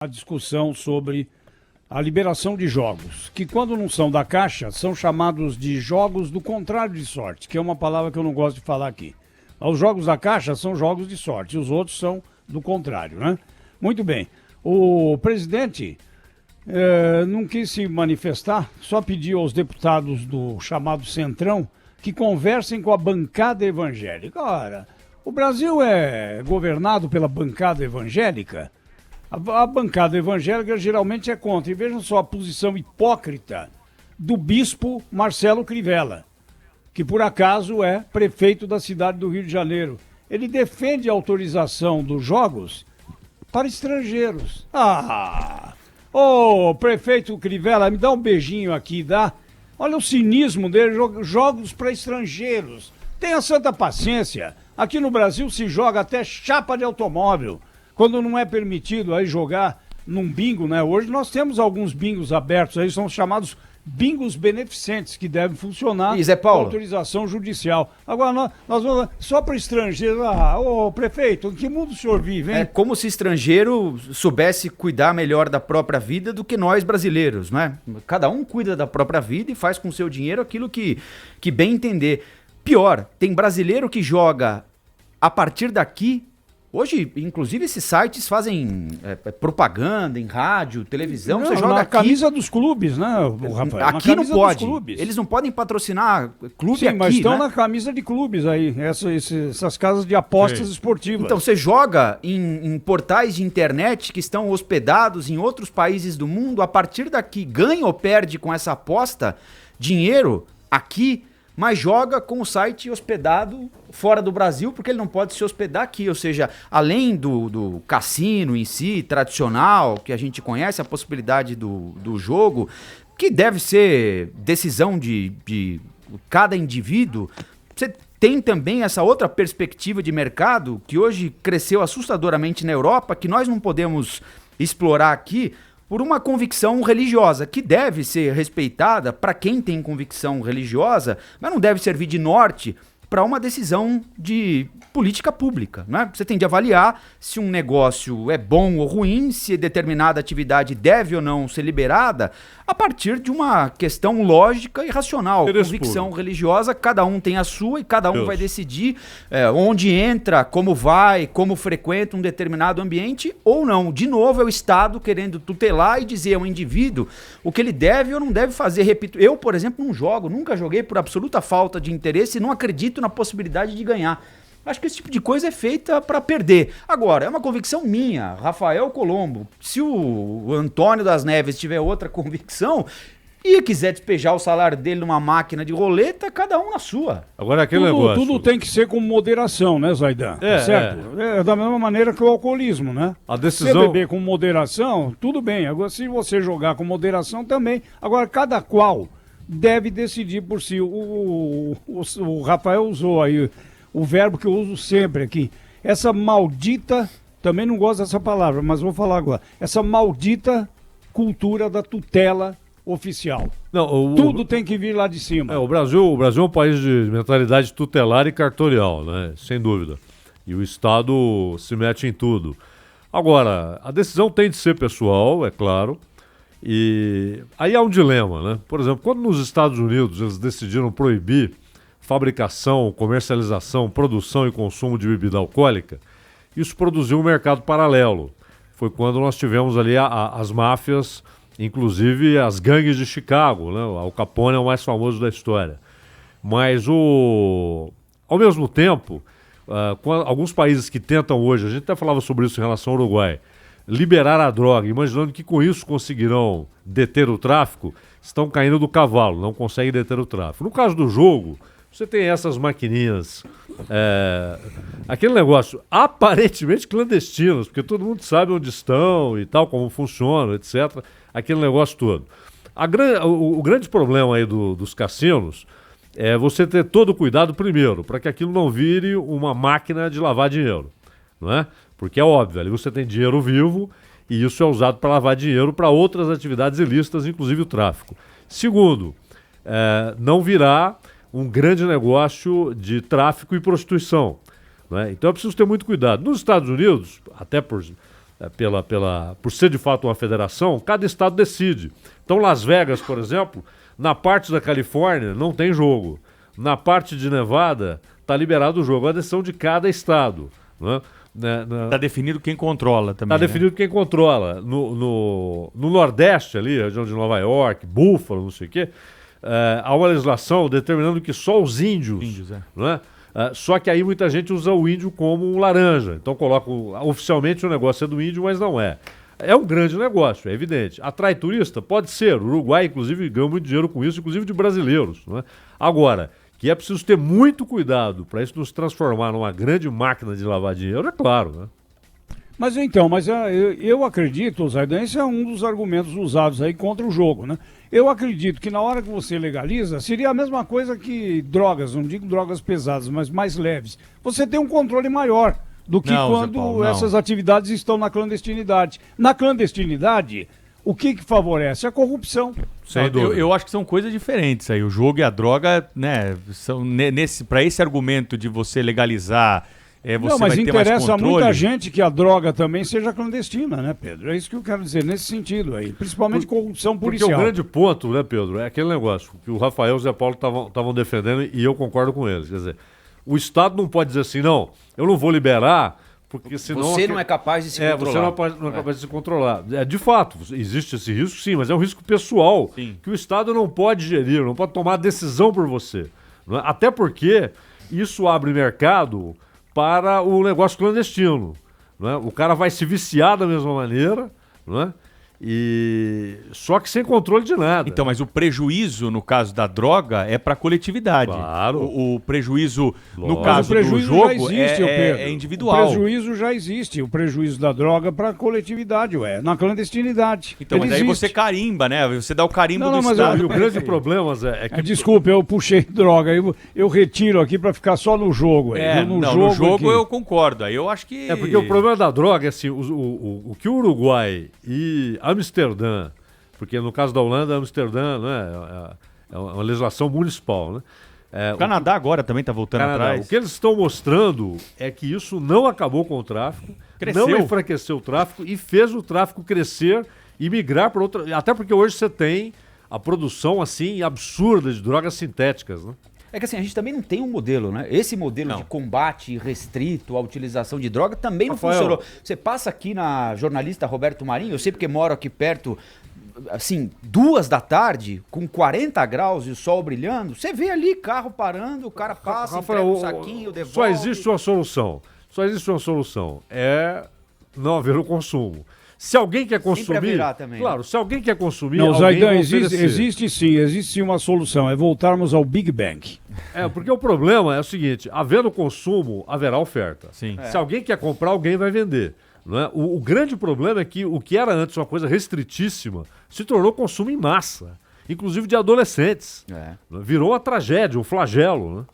A discussão sobre a liberação de jogos, que quando não são da Caixa, são chamados de jogos do contrário de sorte, que é uma palavra que eu não gosto de falar aqui. Os jogos da Caixa são jogos de sorte, os outros são do contrário, né? Muito bem. O presidente não quis se manifestar, só pediu aos deputados do chamado Centrão que conversem com a bancada evangélica. Ora, o Brasil é governado pela bancada evangélica? A bancada evangélica geralmente é contra. E vejam só a posição hipócrita do bispo Marcelo Crivella, que por acaso é prefeito da cidade do Rio de Janeiro. Ele defende a autorização dos jogos para estrangeiros. Prefeito Crivella, me dá um beijinho aqui, dá? Olha o cinismo dele, jogos para estrangeiros. Tenha santa paciência. Aqui no Brasil se joga até chapa de automóvel. Quando não é permitido aí jogar num bingo, né? Hoje nós temos alguns bingos abertos aí, são chamados bingos beneficentes, que devem funcionar com autorização judicial. Agora, nós vamos só para estrangeiro. Prefeito, em que mundo o senhor vive, hein? É como se estrangeiro soubesse cuidar melhor da própria vida do que nós brasileiros, né? Cada um cuida da própria vida e faz com o seu dinheiro aquilo que bem entender. Pior, tem brasileiro que joga a partir daqui. Hoje, inclusive, esses sites fazem propaganda em rádio, televisão. Você joga na aqui. Camisa dos clubes, né, Rafael? Aqui não pode. Eles não podem patrocinar clube. Sim, aqui, mas estão né? na camisa de clubes aí, essas casas de apostas esportivas. Então, você joga em portais de internet que estão hospedados em outros países do mundo. A partir daqui, ganha ou perde com essa aposta dinheiro aqui, mas joga com o site hospedado fora do Brasil, porque ele não pode se hospedar aqui. Ou seja, além do cassino em si, tradicional, que a gente conhece, a possibilidade do jogo, que deve ser decisão de cada indivíduo, você tem também essa outra perspectiva de mercado, que hoje cresceu assustadoramente na Europa, que nós não podemos explorar aqui, por uma convicção religiosa, que deve ser respeitada para quem tem convicção religiosa, mas não deve servir de norte para uma decisão de política pública, né? Você tem de avaliar se um negócio é bom ou ruim, se determinada atividade deve ou não ser liberada, a partir de uma questão lógica e racional. Convicção religiosa, cada um tem a sua e cada um vai decidir onde entra, como vai, como frequenta um determinado ambiente ou não. De novo, é o Estado querendo tutelar e dizer ao indivíduo o que ele deve ou não deve fazer. Repito, eu, por exemplo, não jogo, nunca joguei por absoluta falta de interesse e não acredito na possibilidade de ganhar. Acho que esse tipo de coisa é feita para perder. Agora, é uma convicção minha, Rafael Colombo. Se o Antônio das Neves tiver outra convicção e quiser despejar o salário dele numa máquina de roleta, cada um na sua. Agora aquele negócio. Tudo tem que ser com moderação, né, Zaidan? Certo? É da mesma maneira que o alcoolismo, né? A decisão... Se beber com moderação, tudo bem. Agora, se você jogar com moderação, também. Agora, cada qual deve decidir por si. O Rafael usou aí o verbo que eu uso sempre aqui. Essa maldita, também não gosto dessa palavra, mas vou falar agora. Essa maldita cultura da tutela oficial. Não, tudo tem que vir lá de cima. O Brasil é um país de mentalidade tutelar e cartorial, né? Sem dúvida. E o Estado se mete em tudo. Agora, a decisão tem de ser pessoal, é claro. E aí há um dilema, né? Por exemplo, quando nos Estados Unidos eles decidiram proibir fabricação, comercialização, produção e consumo de bebida alcoólica, isso produziu um mercado paralelo. Foi quando nós tivemos ali as máfias, inclusive as gangues de Chicago, né? O Al Capone é o mais famoso da história. Mas ao mesmo tempo, alguns países que tentam hoje, a gente até falava sobre isso em relação ao Uruguai, liberar a droga, imaginando que com isso conseguirão deter o tráfico, estão caindo do cavalo, não conseguem deter o tráfico. No caso do jogo, você tem essas maquininhas, aquele negócio aparentemente clandestinos, porque todo mundo sabe onde estão e tal, como funcionam, etc. Aquele negócio todo. O grande problema aí dos cassinos é você ter todo o cuidado primeiro, para que aquilo não vire uma máquina de lavar dinheiro, não é? Porque é óbvio, ali você tem dinheiro vivo e isso é usado para lavar dinheiro para outras atividades ilícitas, inclusive o tráfico. Segundo, não virar um grande negócio de tráfico e prostituição, né? Então é preciso ter muito cuidado. Nos Estados Unidos, até por por ser de fato uma federação, cada estado decide. Então, Las Vegas, por exemplo, na parte da Califórnia não tem jogo. Na parte de Nevada está liberado o jogo. É a decisão de cada estado. Né? Está definido quem controla também. Está definido quem controla. No Nordeste, ali, região de Nova York, Buffalo, não sei o quê, há uma legislação determinando que só os índios. Né? Só que aí muita gente usa o índio como um laranja. Então coloca oficialmente o negócio é do índio, mas não é. É um grande negócio, é evidente. Atrai turista? Pode ser. O Uruguai, inclusive, ganha muito dinheiro com isso, inclusive de brasileiros. Né? Agora, que é preciso ter muito cuidado para isso não se transformar numa grande máquina de lavar dinheiro, é claro. Né? Mas então, eu acredito, Zaidan, esse é um dos argumentos usados aí contra o jogo, né? Eu acredito que na hora que você legaliza, seria a mesma coisa que drogas, não digo drogas pesadas, mas mais leves. Você tem um controle maior do que quando essas atividades estão na clandestinidade. Na clandestinidade, o que favorece? A corrupção. Eu acho que são coisas diferentes aí. O jogo e a droga, né, são para esse argumento de você legalizar, você não, mas vai ter mais interessa a controle. muita gente que a droga também seja clandestina, né, Pedro? É isso que eu quero dizer nesse sentido aí. Principalmente corrupção policial. Porque o grande ponto, né, Pedro, é aquele negócio que o Rafael e o Zé Paulo estavam defendendo e eu concordo com eles. Quer dizer, o Estado não pode dizer assim, não, eu não vou liberar, porque senão... Você não é capaz de se controlar. Você não é capaz de se controlar. De fato, existe esse risco, sim, mas é um risco pessoal que o Estado não pode gerir, não pode tomar decisão por você. Não é? Até porque isso abre mercado para o negócio clandestino. Não é? O cara vai se viciar da mesma maneira, não é? Só que sem controle de nada. Então, mas o prejuízo no caso da droga é para a coletividade. Claro. O prejuízo no Lógico. caso Mas o prejuízo do jogo já existe, Pedro. é individual. O prejuízo já existe. O prejuízo da droga para a coletividade, na clandestinidade. Então, mas aí existe. você carimba, né? Você dá o carimbo Não, do mas Estado. E o grande problema, Zé, é que... Desculpe, eu puxei droga. Eu retiro aqui para ficar só no jogo. No jogo aqui eu concordo. Aí eu acho que... Porque o problema da droga é assim, o que o Uruguai e Amsterdã, porque no caso da Holanda, Amsterdã, né, é uma legislação municipal, né? O Canadá agora também está voltando atrás. O que eles estão mostrando é que isso não acabou com o tráfico, Cresceu. não enfraqueceu o tráfico e fez o tráfico crescer e migrar para outra... Até porque hoje você tem a produção assim absurda de drogas sintéticas, né? É que assim, a gente também não tem um modelo, né? Esse modelo de combate restrito à utilização de droga também não funcionou. Você passa aqui na jornalista Roberto Marinho, eu sei porque moro aqui perto, assim, 2h, com 40 graus e o sol brilhando, você vê ali carro parando, o cara passa, entrega um saquinho, devolve. Só existe uma solução, é não haver o consumo. Se alguém quer consumir, também, claro, se alguém quer consumir, Não, alguém Zaidan, vai existe sim uma solução, é voltarmos ao Big Bang. Porque o problema é o seguinte, havendo consumo, haverá oferta. Sim. Se alguém quer comprar, alguém vai vender. Não é? O grande problema é que o que era antes uma coisa restritíssima se tornou consumo em massa, inclusive de adolescentes. Virou uma tragédia, um flagelo, né?